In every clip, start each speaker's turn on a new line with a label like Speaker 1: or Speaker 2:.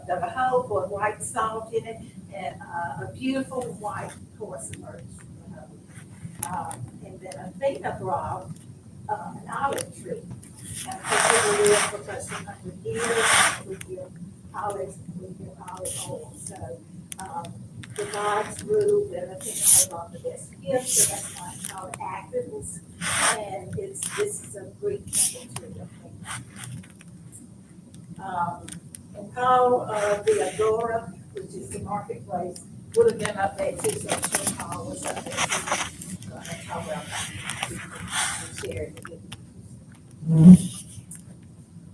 Speaker 1: dug a hole, poured white salt in it, and a beautiful white horse emerged from the hole. And then Athena brought an olive tree. And of course, it will live for close to 100 years with your olives, with your olive oil. So the gods ruled that Athena brought the best gift, so that's why it's called Athens. And this is a Greek temple tree, I think. And Paul the Agora, which is the marketplace, would have been up there too, so I'm sure Paul was up there too. That's how well he shared it.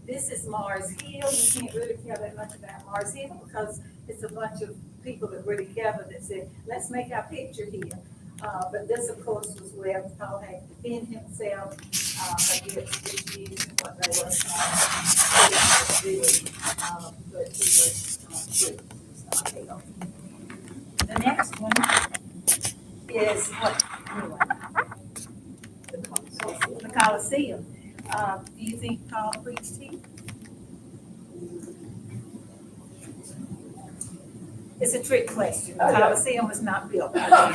Speaker 1: This is Mars Hill. You can't really tell that much about Mars Hill because it's a bunch of people that were together that said, let's make our picture here. But this, of course, was where Paul had to defend himself against the Jews and what they were trying to do. But he was free. He was not held. The next one is what? Anyway, the Colosseum. Do you think Paul preached here? It's a trick question. The Colosseum was not built by them.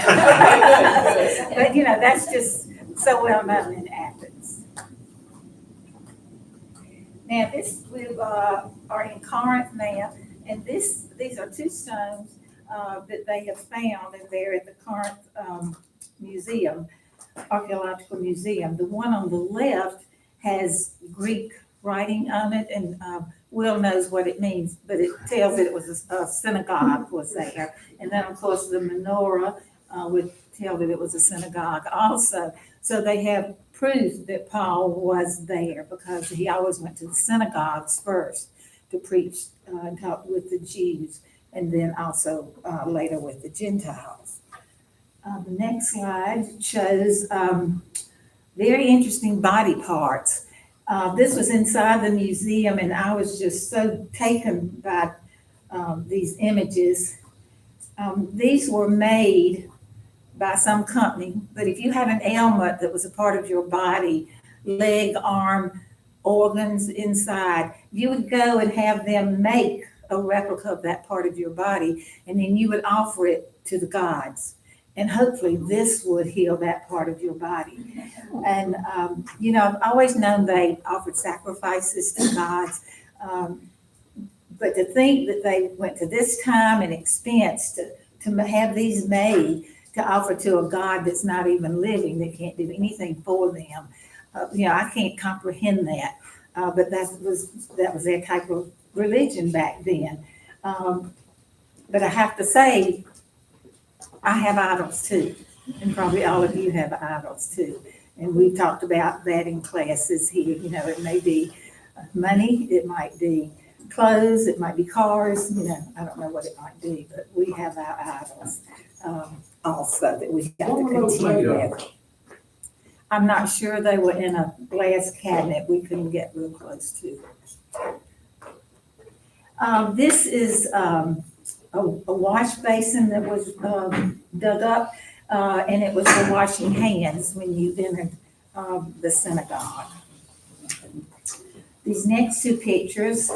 Speaker 1: But that's just so well known in Athens. Now we are in Corinth now, and these are two stones that they have found, and they're at the Corinth Museum, Archaeological Museum. The one on the left has Greek writing on it, and Will knows what it means, but it tells that it was a synagogue was there. And then, of course, the menorah would tell that it was a synagogue also. So they have proof that Paul was there because he always went to the synagogues first to preach and talk with the Jews, and then also later with the Gentiles. The next slide shows very interesting body parts. This was inside the museum, and I was just so taken by these images. These were made by some company, but if you had an ailment that was a part of your body, leg, arm, organs inside, you would go and have them make a replica of that part of your body, and then you would offer it to the gods. And hopefully this would heal that part of your body. And, I've always known they offered sacrifices to gods. But to think that they went to this time and expense to have these made to offer to a God that's not even living, that can't do anything for them. I can't comprehend that. But that was their type of religion back then. But I have to say, I have idols too, and probably all of you have idols too. And we've talked about that in classes here. It may be money, it might be clothes, it might be cars, I don't know what it might be, but we have our idols also that we have to continue with. I'm not sure they were in a glass cabinet we couldn't get real close to. This is a wash basin that was dug up, and it was for washing hands when you entered the synagogue. These next two pictures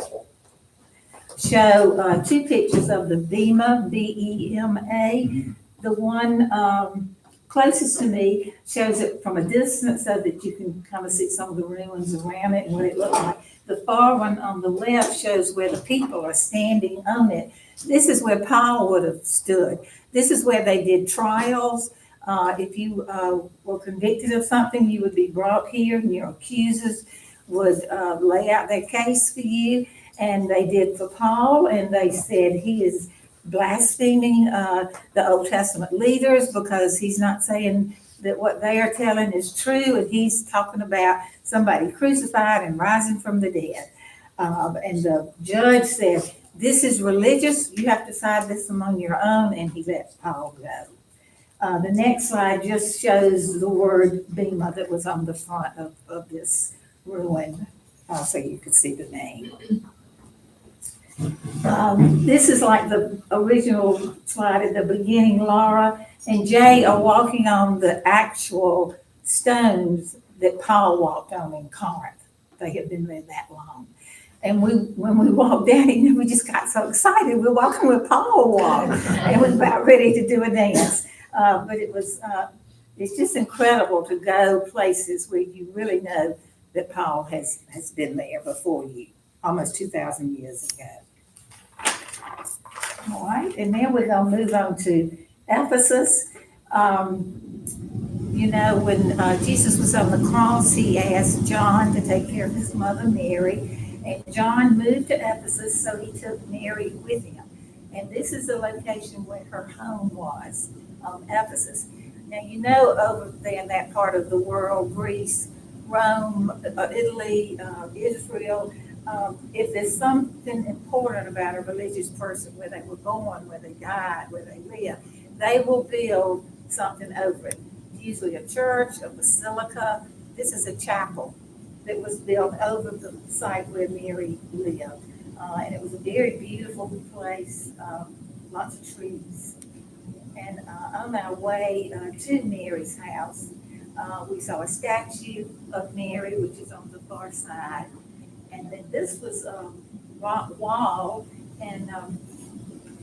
Speaker 1: show two pictures of the Bema, B-E-M-A. The one closest to me shows it from a distance so that you can kind of see some of the ruins around it and what it looked like. The far one on the left shows where the people are standing on it. This is where Paul would have stood. This is where they did trials. If you were convicted of something, you would be brought here, and your accusers would lay out their case for you. And they did for Paul, and they said he is blaspheming the Old Testament leaders because he's not saying that what they are telling is true, and he's talking about somebody crucified and rising from the dead. And the judge said, this is religious, you have to decide this among your own, and he let Paul go. The next slide just shows the word Bema that was on the front of this ruin, so you could see the name. This is like the original slide at the beginning. Laura and Jay are walking on the actual stones that Paul walked on in Corinth. They have been there that long. And when we walked down, we just got so excited. We're walking with Paul walked, and we're about ready to do a dance. But it's just incredible to go places where you really know that Paul has been there before you, almost 2,000 years ago. All right, and now we're going to move on to Ephesus. When Jesus was on the cross, he asked John to take care of his mother Mary. And John moved to Ephesus, so he took Mary with him. And this is the location where her home was, Ephesus. Now, over there in that part of the world, Greece, Rome, Italy, Israel, if there's something important about a religious person, where they were born, where they died, where they live, they will build something over it. Usually a church, a basilica. This is a chapel that was built over the site where Mary lived. And it was a very beautiful place, lots of trees. And on our way to Mary's house, we saw a statue of Mary, which is on the far side. And then this was a rock wall, and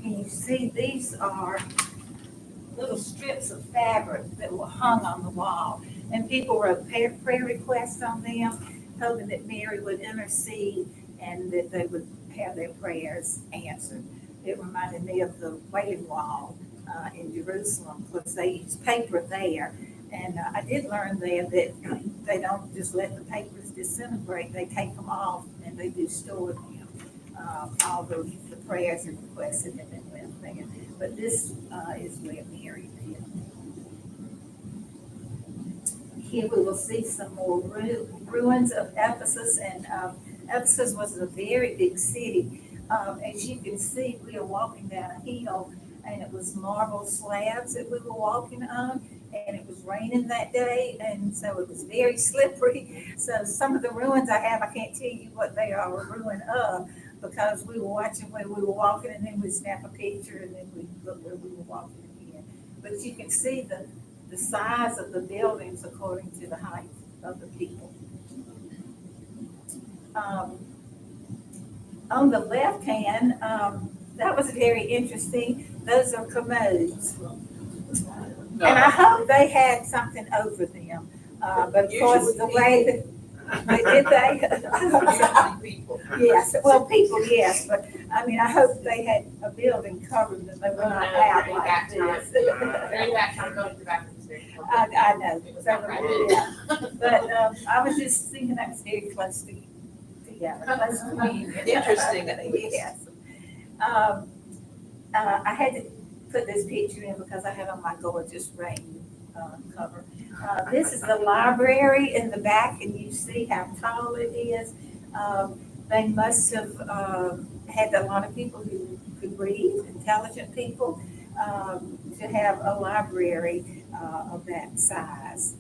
Speaker 1: you see these are little strips of fabric that were hung on the wall. And people wrote prayer requests on them, hoping that Mary would intercede and that they would have their prayers answered. It reminded me of the Wailing Wall in Jerusalem, because they used paper there. And I did learn there that they don't just let the papers disintegrate. They take them off and they do store them. All the prayers and requests that have been left there. But this is where Mary lived. Here we will see some more ruins of Ephesus. And Ephesus was a very big city. As you can see, we are walking down a hill, and it was marble slabs that we were walking on. And it was raining that day, and so it was very slippery. So some of the ruins I can't tell you what they are a ruin of, because we were watching where we were walking, and then we snap a picture, and then we look where we were walking again. But you can see the size of the buildings according to the height of the people. On the left hand, that was very interesting. Those are commodes. And I hope they had something over them. But of course, the way that did they?
Speaker 2: People.
Speaker 1: Yes, well, people, yes, but I mean, I hope they had a building covered that they were not out like this.
Speaker 2: Very back time, going to the back of the station.
Speaker 1: I know. Yeah. But I was just thinking that was very close together, close to me.
Speaker 2: Interesting.
Speaker 1: Yes. I had to put this picture in because I had on my gorgeous rain cover. This is the library in the back, and you see how tall it is. They must have had a lot of people who could read, intelligent people, to have a library of that size.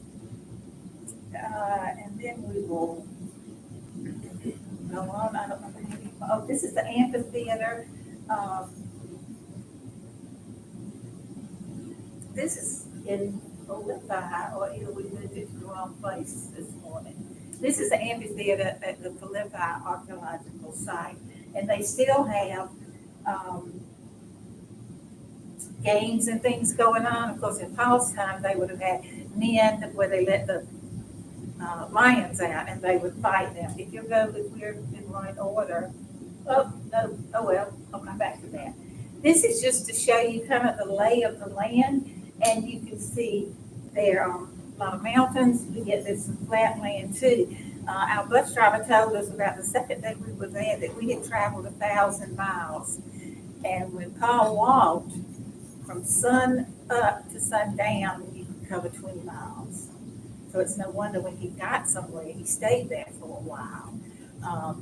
Speaker 1: And then we will go on. I don't know. This is the amphitheater. This is in Philippi, or either we moved it to the wrong place this morning. This is the amphitheater at the Philippi archaeological site, and they still have games and things going on. Of course, in Paul's time, they would have had men where they let the lions out, and they would fight them. If you go, if we're in right order, oh well, I'll come back to that. This is just to show you kind of the lay of the land. And you can see there are a lot of mountains. We get this flat land too. Our bus driver told us about the second day we were there that we had traveled 1,000 miles. And when Paul walked from sun up to sundown, you could cover 20 miles. So it's no wonder when he got somewhere, he stayed there for a while,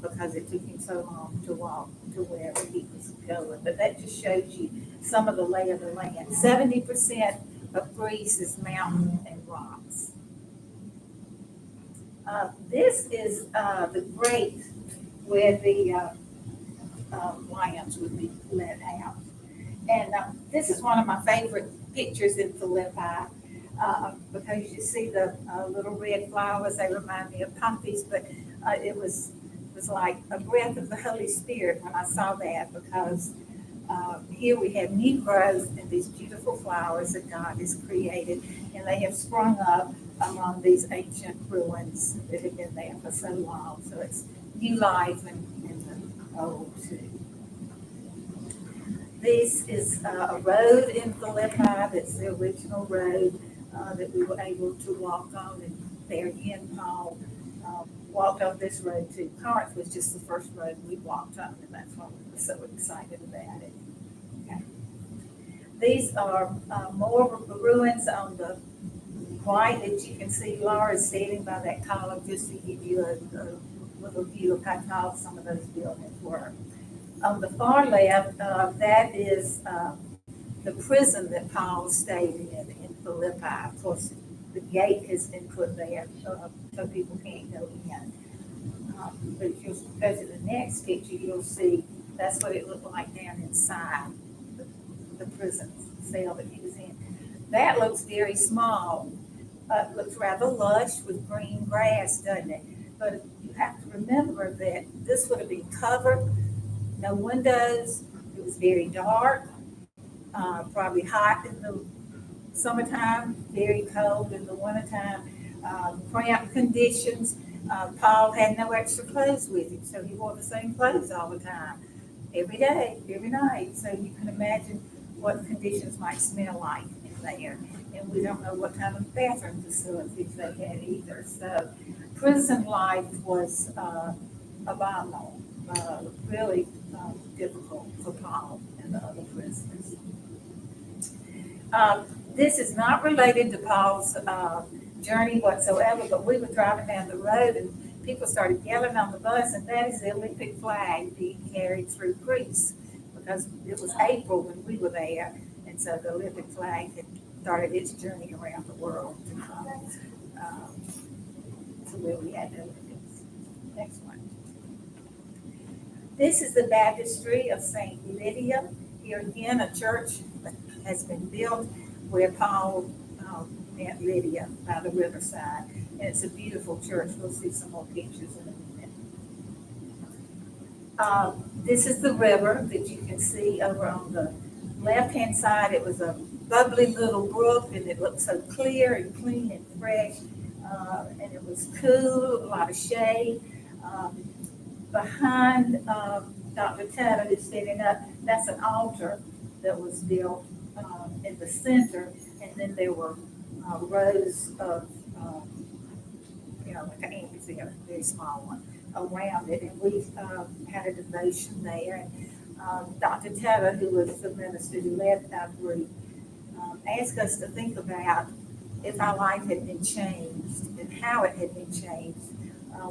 Speaker 1: because it took him so long to walk to wherever he was going. But that just shows you some of the lay of the land. 70% of Greece is mountain and rocks. This is the grate where the lions would be let out. And this is one of my favorite pictures in Philippi, because you see the little red flowers. They remind me of poppies, but it was was like a breath of the Holy Spirit when I saw that, because here we have new growth and these beautiful flowers that God has created, and they have sprung up among these ancient ruins that have been there for so long. So it's new life in the old too. This is a road in Philippi that's the original road that we were able to walk on, and there again, Paul walked on this road too. Corinth was just the first road we walked on, and that's why we were so excited about it. Okay. These are more ruins on the right that you can see. Laura is standing by that column just to give you a little view of how tall some of those buildings were. On the far left, that is the prison that Paul stayed in Philippi. Of course, the gate has been put there so people can't go in. But if you go to the next picture, you'll see that's what it looked like down inside the prison cell that he was in. That looks very small. It looks rather lush with green grass, doesn't it? But you have to remember that this would have been covered, no windows. It was very dark, probably hot in the summertime, very cold in the wintertime, cramped conditions. Paul had no extra clothes with him, so he wore the same clothes all the time, every day, every night. So you can imagine what conditions might smell like in there. And we don't know what kind of bathroom facilities they had either. So prison life was abominable, really difficult for Paul and the other prisoners. This is not related to Paul's journey whatsoever, but we were driving down the road and people started yelling on the bus, and that is the Olympic flag being carried through Greece, because it was April when we were there, and so the Olympic flag had started its journey around the world to come to where we had the Olympics. Next one. This is the baptistry of St. Lydia. Here again, a church has been built where Paul met Lydia by the riverside. And it's a beautiful church. We'll see some more pictures in a minute. This is the river that you can see over on the left-hand side. It was a bubbly little brook, and it looked so clear and clean and fresh. And it was cool, a lot of shade. Behind Dr. Taylor, who's standing up, that's an altar that was built in the center, and then there were rows of, like an amphitheater, a very small one, around it, and we had a devotion there. And Dr. Taylor, who was the minister who led our group, asked us to think about if our life had been changed and how it had been changed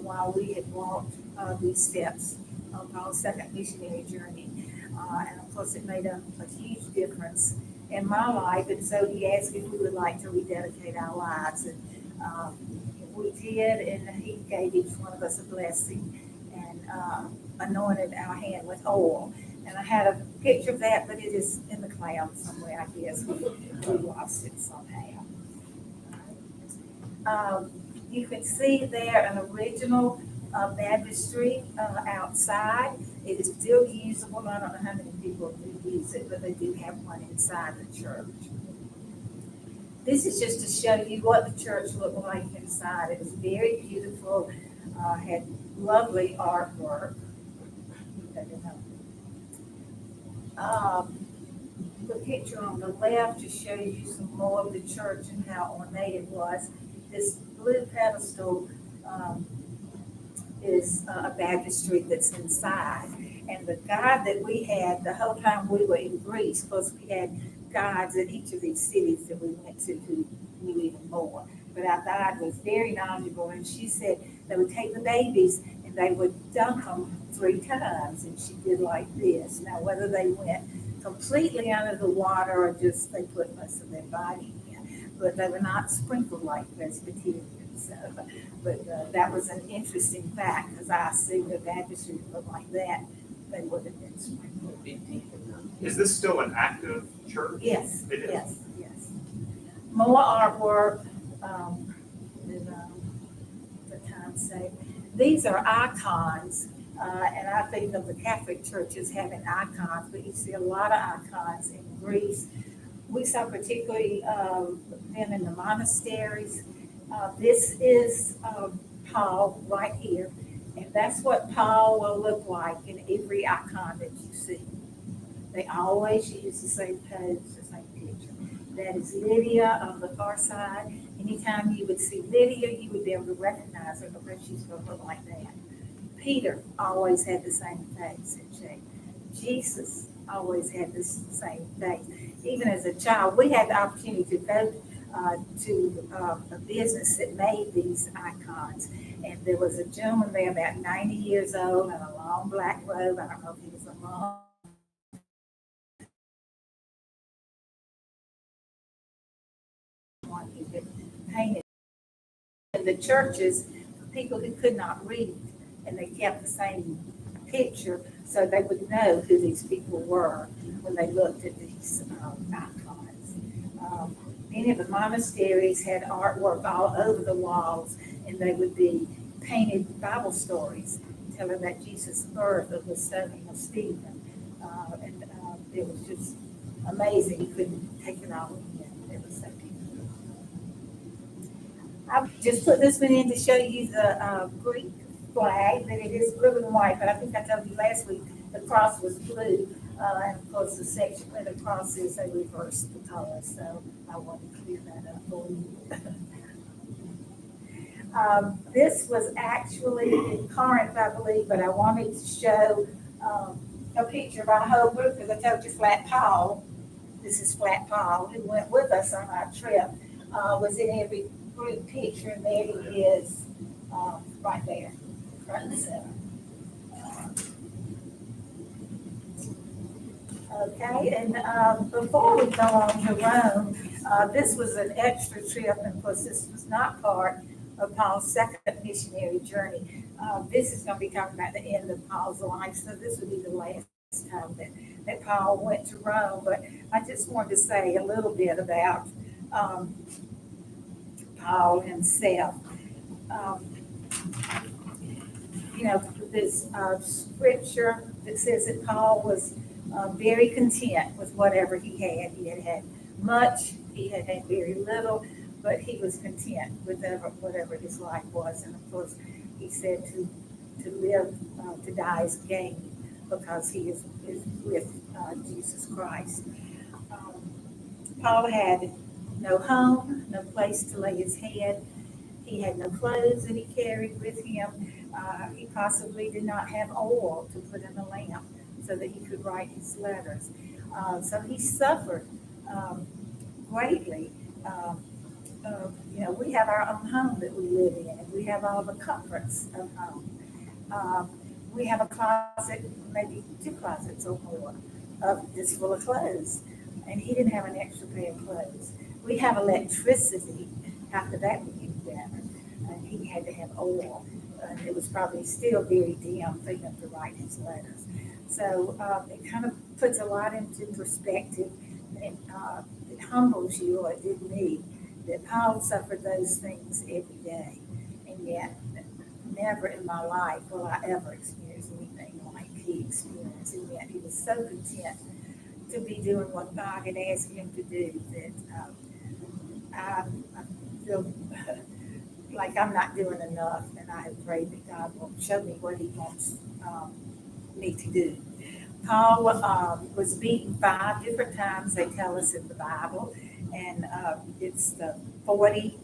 Speaker 1: while we had walked these steps of our second missionary journey. And of course, it made a huge difference in my life. And so he asked if we would like to rededicate our lives. And we did, and he gave each one of us a blessing and anointed our hand with oil. And I had a picture of that, but it is in the cloud somewhere, I guess. We lost it somehow. You can see there an original baptistry outside. It is still usable. I don't know how many people do use it, but they do have one inside the church. This is just to show you what the church looked like inside. It was very beautiful, had lovely artwork. The picture on the left just shows you some more of the church and how ornate it was. This blue pedestal is a baptistry that's inside. And the guide that we had the whole time we were in Greece, because we had guides in each of these cities that we went to who knew even more. But our guide was very knowledgeable, and she said they would take the babies and they would dunk them 3 times, and she did like this. Now, whether they went completely under the water or just they put most of their body in, but they were not sprinkled like Presbyterians. But that was an interesting fact, because I assumed a baptistry looked like that, they would have been sprinkled.
Speaker 3: Is this still an active church?
Speaker 1: Yes,
Speaker 3: It is.
Speaker 1: yes. More artwork, for time's sake. These are icons, And I think of the Catholic churches having icons, but you see a lot of icons in Greece. We saw particularly them in the monasteries. This is Paul right here, and that's what Paul will look like in every icon that you see. They always use the same pose, the same picture. That is Lydia on the far side. Anytime you would see Lydia, you would be able to recognize her because she's going to look like that. Peter always had the same face and shape. Jesus always had the same face. Even as a child, we had the opportunity to go to a business that made these icons. And there was a gentleman there about 90 years old in a long black robe. I don't know if he was a monk. One he could paint it. In the churches, for people who could not read, and they kept the same picture so they would know who these people were when they looked at these icons. Many of the monasteries had artwork all over the walls, and they would be painted Bible stories telling about Jesus' birth or the stoning of Stephen. And it was just amazing. You couldn't take it all in. It was so beautiful. I just put this one in to show you the Greek flag, that it is blue and white, but I think I told you last week the cross was blue. And of course, the section where the cross is, they reversed the color, so I wanted to clear that up for you. This was actually in Corinth, I believe, but I wanted to show a picture of our whole group, because I told you Flat Paul, this is Flat Paul, who went with us on our trip, was in every group picture, and there he is, right there, front and center. Okay, and before we go on to Rome, this was an extra trip, and of course, this was not part of Paul's second missionary journey. This is going to be talking about the end of Paul's life, so this would be the last time that Paul went to Rome. But I just wanted to say a little bit about Paul himself. This scripture that says that Paul was very content with whatever he had. He had had much, he had had very little, but he was content with whatever his life was. And of course, he said to live, to die is gain, because he is with Jesus Christ. Paul had no home, no place to lay his head. He had no clothes that he carried with him. He possibly did not have oil to put in the lamp so that he could write his letters. So he suffered greatly. We have our own home that we live in, and we have all the comforts of home. We have a closet, maybe 2 closets or more, just full of clothes, and he didn't have an extra pair of clothes. We have electricity. How could that be any better? And he had to have oil. It was probably still very dim for him to write his letters. So it kind of puts a lot into perspective, and it humbles you, or it did me, that Paul suffered those things every day. And yet, never in my life will I ever experience anything like he experienced. And yet, he was so content to be doing what God had asked him to do that I feel like I'm not doing enough, and I have prayed that God will show me what he wants me to do. Paul was beaten 5 different times, they tell us in the Bible, and it's the 40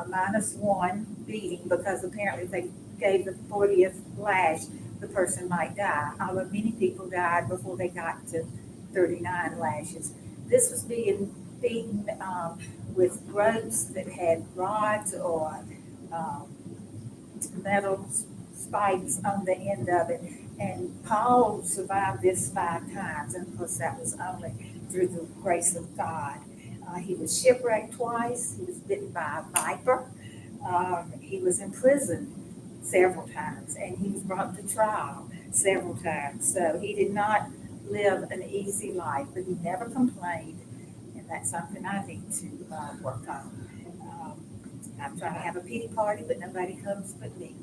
Speaker 1: minus 1 beating, because apparently if they gave the 40th lash, the person might die. Although many people died before they got to 39 lashes. This was being beaten with ropes that had rods or metal spikes on the end of it. And Paul survived this 5 times, and of course that was only through the grace of God. He was shipwrecked twice. He was bitten by a viper. He was imprisoned several times, and he was brought to trial several times. So he did not live an easy life, but he never complained, and that's something I need to work on. I'm trying to have a pity party, but nobody comes but me.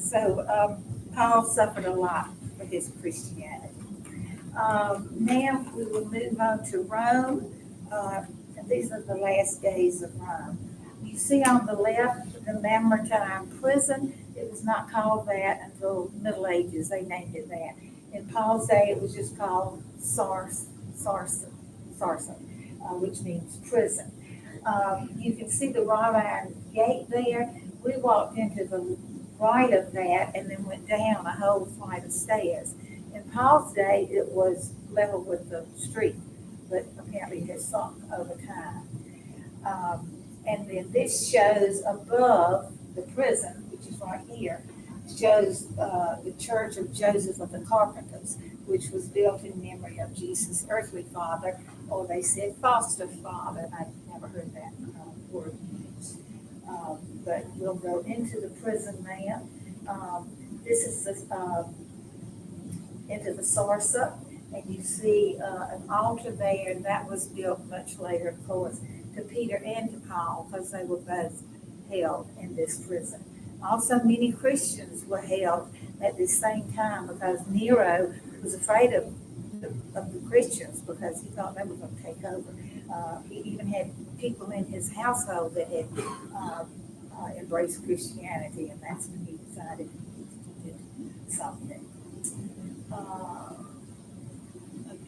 Speaker 1: So Paul suffered a lot for his Christianity. Now we will move on to Rome. And these are the last days of Rome. You see on the left the Mamertine prison. It was not called that until Middle Ages. They named it that. In Paul's day, it was just called Sarsa, which means prison. You can see the wrought iron gate there. We walked into the right of that and then went down a whole flight of stairs. In Paul's day, it was level with the street, but apparently it has sunk over time. And then this shows above the prison, which is right here, shows the church of Joseph of the Carpenters, which was built in memory of Jesus' earthly father, or they said foster father. I've never heard that word used. But we'll go into the prison now. This is into the Sarsa, and you see an altar there, and that was built much later, of course, to Peter and to Paul, because they were both held in this prison. Also, many Christians were held at the same time because Nero was afraid of the Christians because he thought they were going to take over. He even had people in his household that had embraced Christianity, and that's when he decided to do something.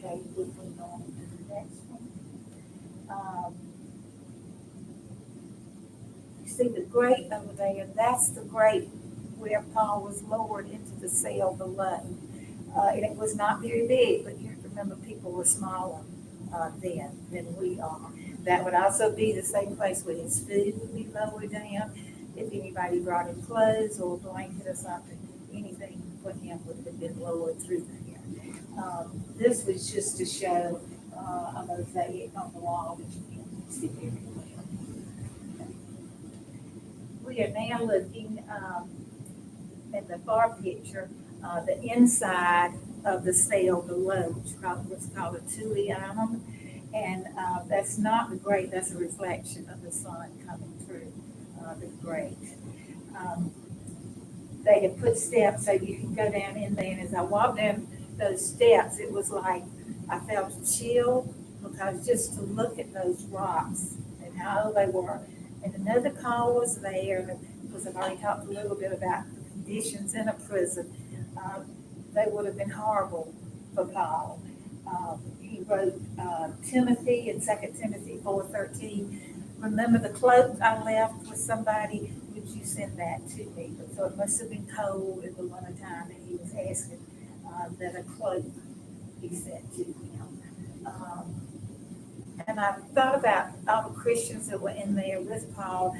Speaker 1: Okay, we'll move on to the next one. You see the grate over there, that's the grate where Paul was lowered into the cell below. And it was not very big, but you have to remember people were smaller then than we are. That would also be the same place where his food would be lowered down. If anybody brought him clothes or a blanket or something, anything for him would have been lowered through there. This was just to show a mosaic on the wall, which you can see very well. We are now looking at the far picture, the inside of the cell below, which was called a tulianum. And that's not the grate, that's a reflection of the sun coming through the grate. They had put steps so you can go down in there. And as I walked down those steps, it was like I felt a chill because just to look at those rocks and how old they were. And another call was there because I've already talked a little bit about the conditions in a prison. They would have been horrible for Paul. He wrote Timothy in 2 Timothy 4:13. Remember the cloak I left with somebody? Would you send that to me? So it must have been cold in the wintertime, and he was asking that a cloak be sent to him. And I thought about all the Christians that were in there with Paul.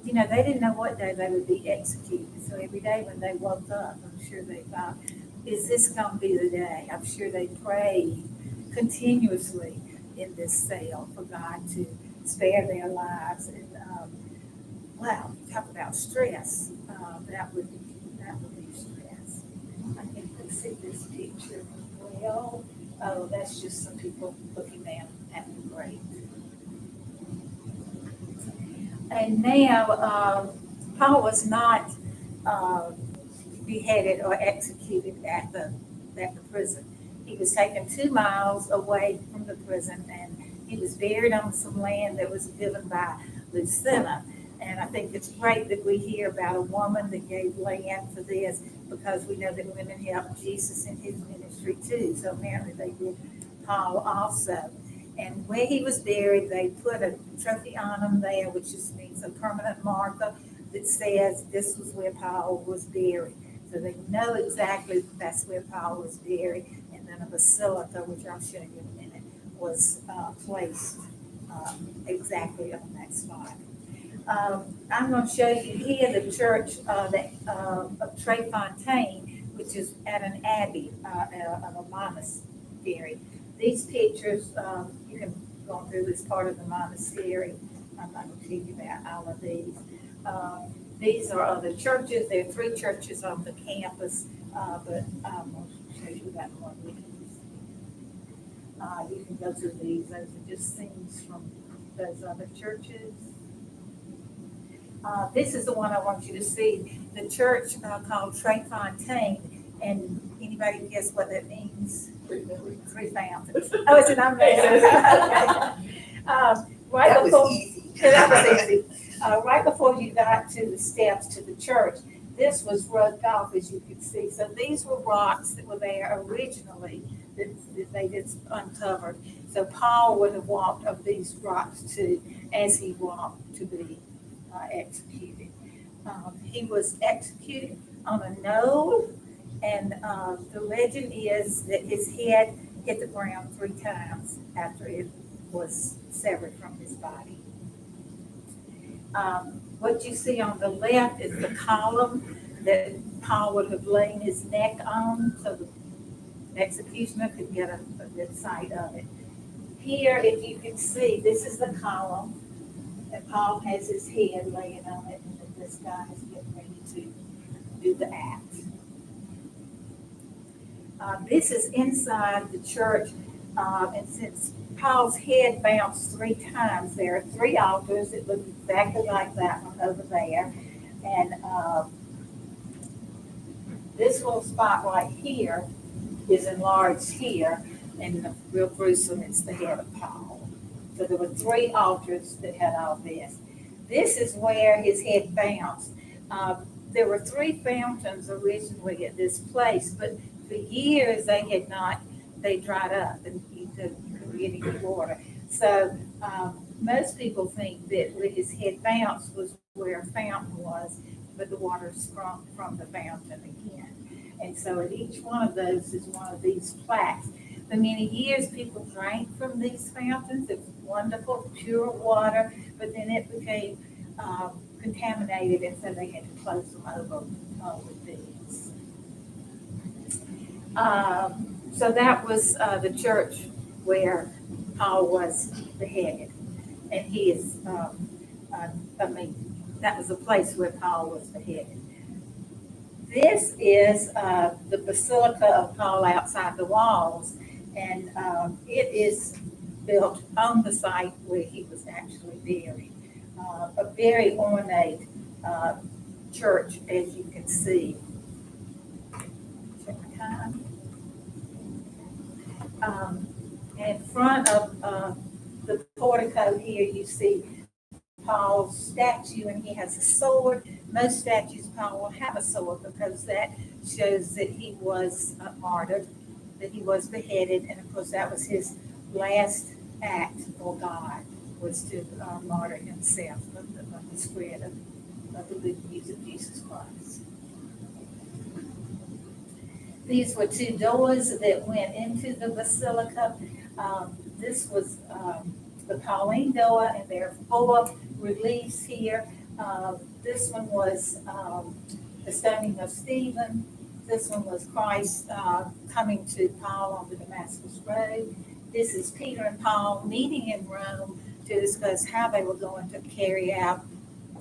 Speaker 1: You know, they didn't know what day they would be executed. So every day when they woke up, I'm sure they thought, is this going to be the day? I'm sure they prayed continuously in this cell for God to spare their lives. And wow, talk about stress. That would be stress. I think we see this picture as well. Oh, that's just some people looking down at the grave. And now Paul was not beheaded or executed at the prison. He was taken 2 miles away from the prison, and he was buried on some land that was given by Lucina. And I think it's great that we hear about a woman that gave land for this, because we know that women helped Jesus in his ministry too. So apparently they did Paul also. And where he was buried, they put a trophianum there, which just means a permanent marker that says this was where Paul was buried. So they know exactly that's where Paul was buried. And then a basilica, which I'll show you in a minute, was placed exactly on that spot. I'm going to show you here the church of Trefontaine, which is at an abbey of a monastery. These pictures, you can go through this part of the monastery. I'm not going to tell you about all of these. These are other churches. There are 3 churches on the campus, but I'm going to show you about one we can see. You can go through these. Those are just scenes from those other churches. This is the one I want you to see. The church called Trey Fontaine, and anybody guess what that means? Three fountains. Oh, is it not amazing? Right
Speaker 4: That
Speaker 1: before,
Speaker 4: was easy.
Speaker 1: that was easy. Right before you got to the steps to the church, this was roped off, as you can see. So these were rocks that were there originally that they just uncovered. So Paul would have walked up these rocks too, as he walked to be executed. He was executed on a knoll, and the legend is that his head hit the ground 3 times after it was severed from his body. What you see on the left is the column that Paul would have laid his neck on, so the executioner could get a good sight of it. Here, if you can see, this is the column that Paul has his head laying on it, and that this guy is getting ready to do the act. This is inside the church, and since Paul's head bounced 3 times, there are 3 altars that look exactly like that one over there. And this little spot right here is enlarged here, and the real gruesome, it's the head of Paul. So there were 3 altars that had all this. This is where his head bounced. There were 3 fountains originally at this place, but for years they dried up and you couldn't get any water. So most people think that where his head bounced was where a fountain was, but the water sprung from the fountain again. And so at each one of those is one of these plaques. For many years, people drank from these fountains. It was wonderful, pure water, but then it became contaminated, and so they had to close them over with these. So that was the church where Paul was beheaded. And he is, that was the place where Paul was beheaded. This is the Basilica of Paul outside the walls, and it is built on the site where he was actually buried. A very ornate church, as you can see. Check my time. In front of the portico here, you see Paul's statue, and he has a sword. Most statues, Paul will have a sword because that shows that he was martyred, that he was beheaded, and of course that was his last act for God, was to martyr himself of the spread of the good news of Jesus Christ. These were 2 doors that went into the basilica. This was the Pauline door, and there are 4 reliefs here. This one was the stoning of Stephen. This one was Christ coming to Paul on the Damascus Road. This is Peter and Paul meeting in Rome to discuss how they were going to carry out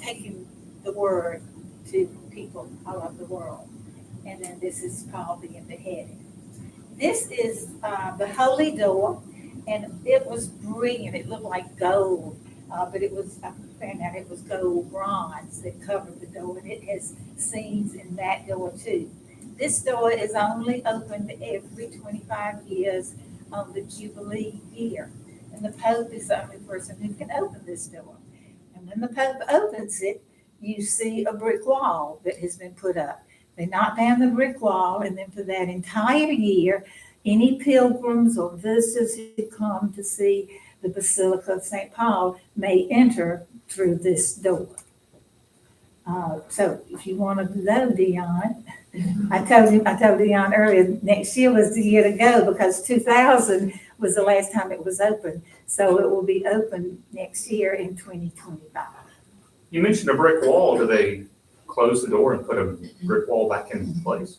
Speaker 1: taking the word to people all over the world. And then this is Paul being beheaded. This is the Holy Door, and it was brilliant. It looked like gold, but it was, I found out it was gold bronze that covered the door, and it has seams in that door too. This door is only opened every 25 years on the Jubilee year, and the Pope is the only person who can open this door. And when the Pope opens it, you see a brick wall that has been put up. They knock down the brick wall, and then for that entire year, any pilgrims or visitors who come to see the Basilica of St. Paul may enter through this door. So if you want to know, Dion, I told Dion earlier, next year was the year to go because 2000 was the last time it was open. So it will be open next year in 2025.
Speaker 3: You mentioned a brick wall. Do they close the door and put a brick wall back in place?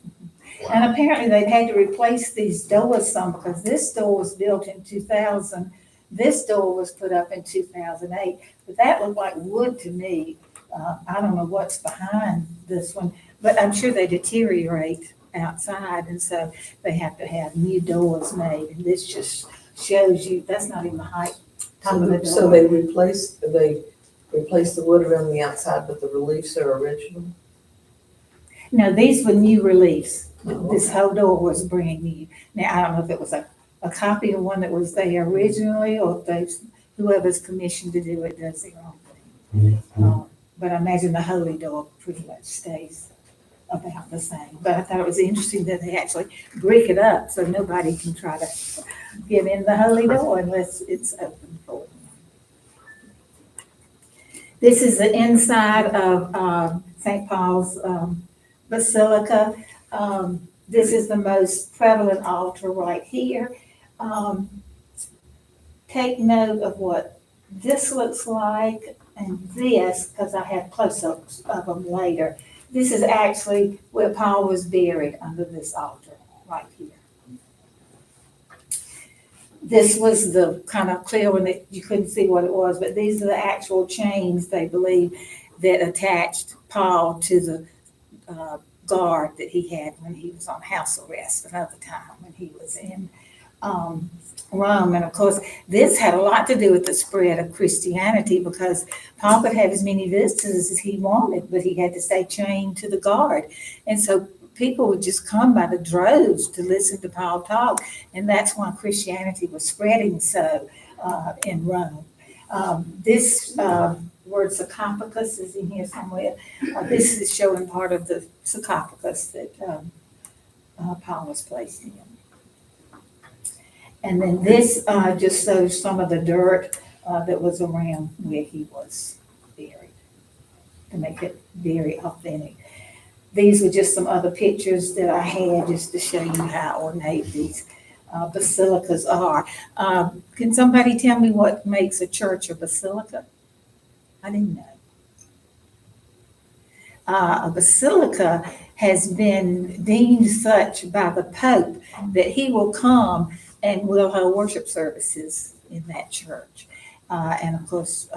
Speaker 3: Wow.
Speaker 1: And apparently they've had to replace these doors some because this door was built in 2000. This door was put up in 2008, but that looked like wood to me. I don't know what's behind this one, but I'm sure they deteriorate outside, and so they have to have new doors made. And this just shows you that's not even the height.
Speaker 4: So they replaced, they replace the wood around the outside, but the reliefs are original?
Speaker 1: No, these were new reliefs.
Speaker 4: Oh,
Speaker 1: This
Speaker 4: okay.
Speaker 1: whole door was brand new. Now, I don't know if it was a copy of one that was there originally, or if they, whoever's commissioned to do it does their own thing. But I imagine the holy door pretty much stays about the same. But I thought it was interesting that they actually brick it up so nobody can try to get in the holy door unless it's open for them. This is the inside of St. Paul's Basilica. This is the most prevalent altar right here. Take note of what this looks like and this, because I have close-ups of them later. This is actually where Paul was buried, under this altar right here. This was the kind of clear one that you couldn't see what it was, but these are the actual chains, they believe, that attached Paul to the guard that he had when he was on house arrest another time when he was in Rome. And of course, this had a lot to do with the spread of Christianity, because Paul could have as many visitors as he wanted, but he had to stay chained to the guard. And so people would just come by the droves to listen to Paul talk. And that's why Christianity was spreading so in Rome. This word sarcophagus is in here somewhere. This is showing part of the sarcophagus that Paul was placed in. And then this just shows some of the dirt that was around where he was buried, to make it very authentic. These were just some other pictures that I had just to show you how ornate these basilicas are. Can somebody tell me what makes a church a basilica? I didn't know. A basilica has been deemed such by the Pope that he will come and we'll hold worship services in that church. And of course,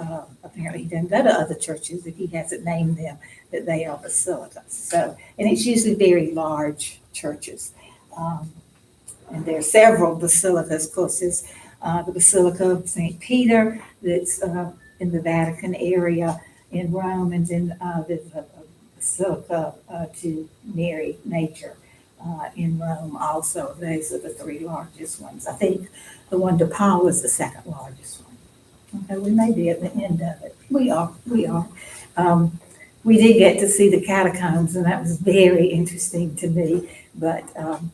Speaker 1: apparently he doesn't go to other churches if he hasn't named them that they are basilicas. So, and it's usually very large churches. And there are several basilicas. Of course, there's the Basilica of St. Peter that's in the Vatican area in Rome, and then there's a basilica to Mary Nature in Rome also. Those are the three largest ones. I think the one to Paul is the second largest one. Okay, we may be at the end of it. We are. We did get to see the catacombs, and that was very interesting to me. But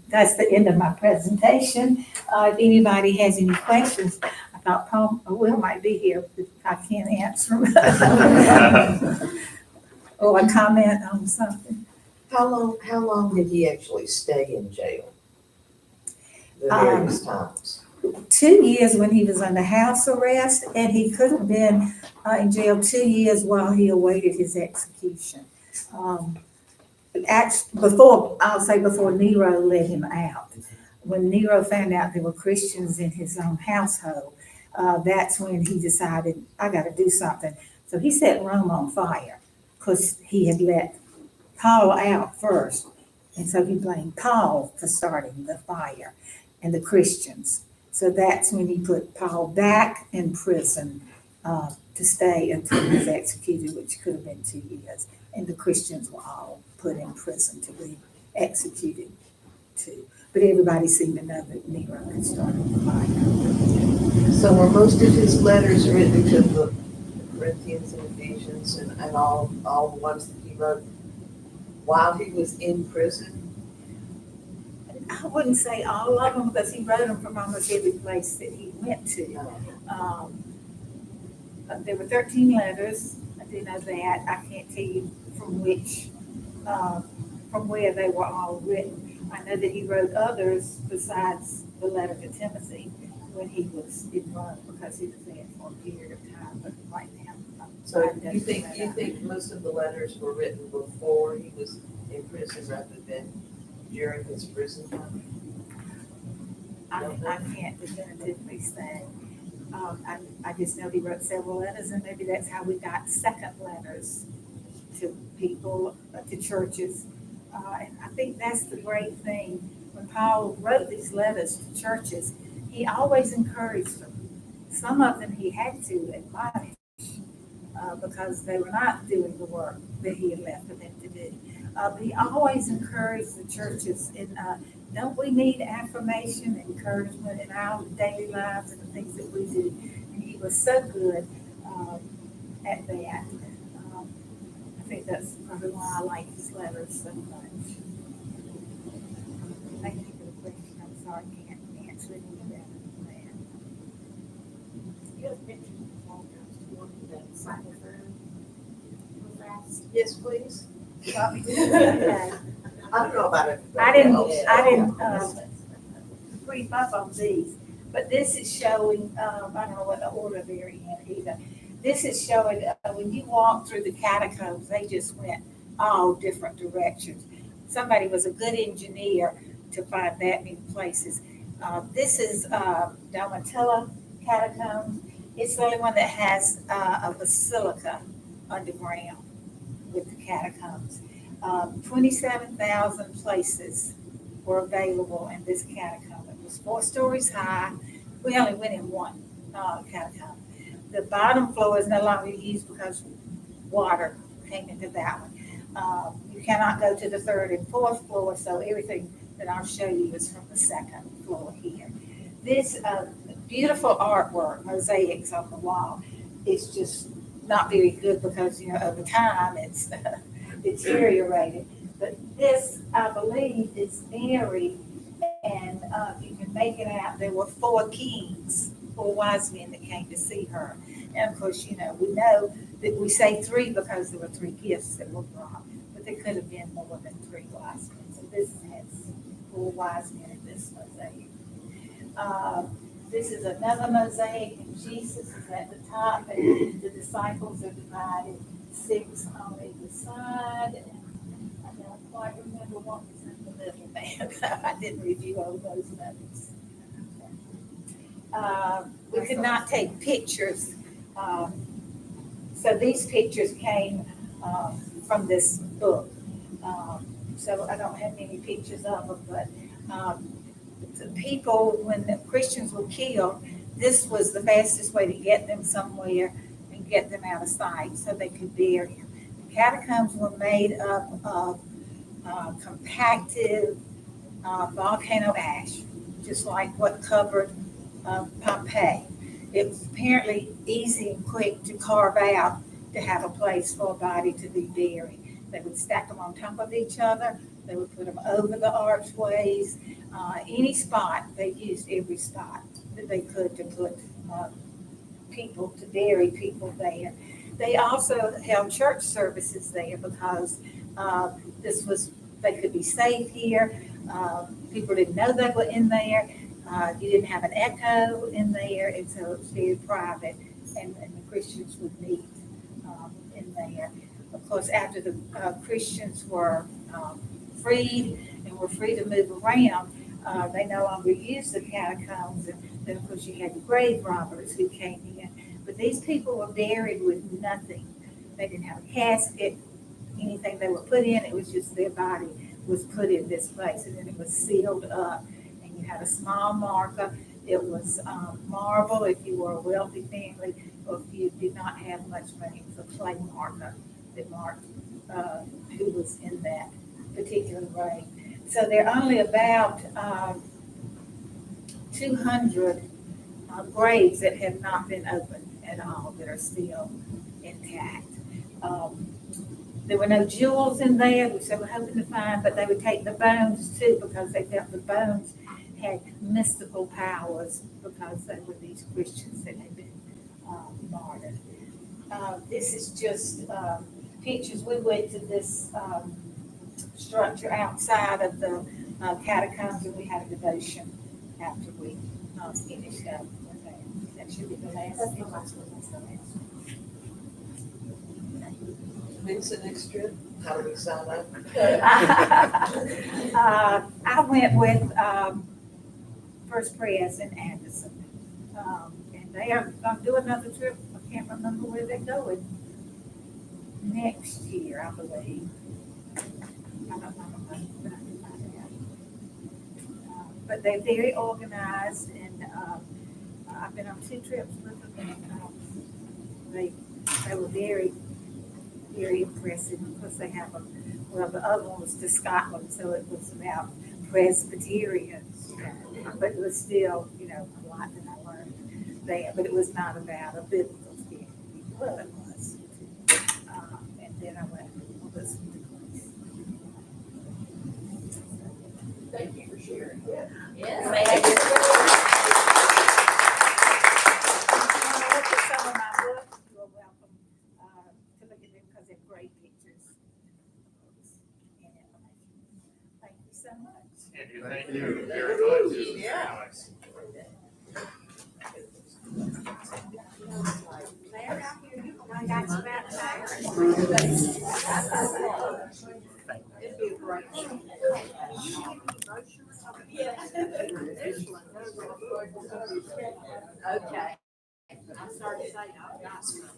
Speaker 1: that's the end of my presentation. If anybody has any questions, I thought Will might be here if I can't answer them. Or a comment on something.
Speaker 4: How long did he actually stay in jail? The various times?
Speaker 1: 2 years when he was under house arrest, and he could have been in jail 2 years while he awaited his execution. Before Nero let him out. When Nero found out there were Christians in his own household, that's when he decided, I got to do something. So he set Rome on fire because he had let Paul out first. And so he blamed Paul for starting the fire and the Christians. So that's when he put Paul back in prison to stay until he was executed, which could have been 2 years. And the Christians were all put in prison to be executed too. But everybody seemed to know that Nero had started the fire.
Speaker 4: So were most of his letters written to the Corinthians and Ephesians and all the ones that he wrote while he was in prison?
Speaker 1: I wouldn't say all of them, because he wrote them from almost every place that he went to. There were 13 letters. I do know that. I can't tell you from where they were all written. I know that he wrote others besides the letter to Timothy when he was in Rome, because he was there for a period of time. But right now,
Speaker 4: So you think most of the letters were written before he was in prison rather than during his prison time?
Speaker 1: I can't definitively say. I just know he wrote several letters, and maybe that's how we got second letters to people, to churches. And I think that's the great thing. When Paul wrote these letters to churches, he always encouraged them. Some of them he had to admonish because they were not doing the work that he had left for them to do. But he always encouraged the churches in, don't we need affirmation, encouragement in our daily lives and the things that we do? And he was so good at that. I think that's probably why I like his letters so much. Thank you for the question. I'm sorry, I can't answer any better than that.
Speaker 2: You have pictures of the photographs, you want me to cycle through real fast?
Speaker 4: Yes, please.
Speaker 1: Want me to do that?
Speaker 4: I don't know about it.
Speaker 1: I didn't brief up on these, but this is showing, I don't know what the order they're in either. This is showing, when you walk through the catacombs, they just went all different directions. Somebody was a good engineer to find that many places. This is Domitilla Catacombs. It's the only one that has a basilica underground with the catacombs. 27,000 places were available in this catacomb. It was 4 stories high. We only went in one catacomb. The bottom floor is no longer used because water came into that one. You cannot go to the 3rd and 4th floor, so everything that I'll show you is from the 2nd floor here. This beautiful artwork, mosaics on the wall, is just not very good because, over time it's deteriorated. But this, I believe, is Mary, and you can make it out. There were 4 kings, 4 wise men that came to see her. And of course, we know that we say 3 because there were 3 gifts that were brought, but there could have been more than 3 wise men. So this has 4 wise men in this mosaic. This is another mosaic, and Jesus is at the top, and the disciples are divided 6 on either side. And I don't quite remember what was in the middle there. I didn't review all those notes. We could not take pictures. So these pictures came from this book. So I don't have many pictures of them, but the people, when the Christians were killed, this was the fastest way to get them somewhere and get them out of sight so they could bury them. The catacombs were made up of compacted volcano ash, just like what covered Pompeii. It was apparently easy and quick to carve out to have a place for a body to be buried. They would stack them on top of each other. They would put them over the archways. Any spot, they used every spot that they could to put people, to bury people there. They also held church services there because they could be safe here. People didn't know they were in there. You didn't have an echo in there, and so it was very private, and the Christians would meet in there. Of course, after the Christians were freed and were free to move around, they no longer used the catacombs, and then of course you had the grave robbers who came in. But these people were buried with nothing. They didn't have a casket, anything they were put in. It was just their body was put in this place, and then it was sealed up. And you had a small marker. It was marble if you were a wealthy family, or if you did not have much money, it was a clay marker that marked who was in that particular grave. So there are only about 200 graves that have not been opened at all that are still intact. There were no jewels in there, which they were hoping to find, but they would take the bones too because they felt the bones had mystical powers because they were these Christians that had been martyred. This is just pictures. We went to this structure outside of the catacombs, and we had a devotion after we finished up with that. That should be the last.
Speaker 2: That's the last one.
Speaker 4: When's the next trip? How do we sign up?
Speaker 1: I went with First Pres in Anderson, and they are going to do another trip. I can't remember where they're going next year, I believe. I don't know, but I can find out. But they're very organized, and I've been on 2 trips with them, and they They were very, very impressive because they have a, well, the other one was to Scotland, so it was about Presbyterians, but it was still, a lot that I learned there, but it was not about a biblical theology. Well, it was. And then I went, well, this was the class.
Speaker 2: Thank you for sharing.
Speaker 1: Yes. Some of my books, you are welcome to look at them because they're great pictures and information. Thank you so much.
Speaker 3: Thank you very much.
Speaker 4: Yeah.
Speaker 3: Nice.
Speaker 2: They're out here, you know, I got some out there. It'd be a great show. Okay. I'm sorry to say, I've got some.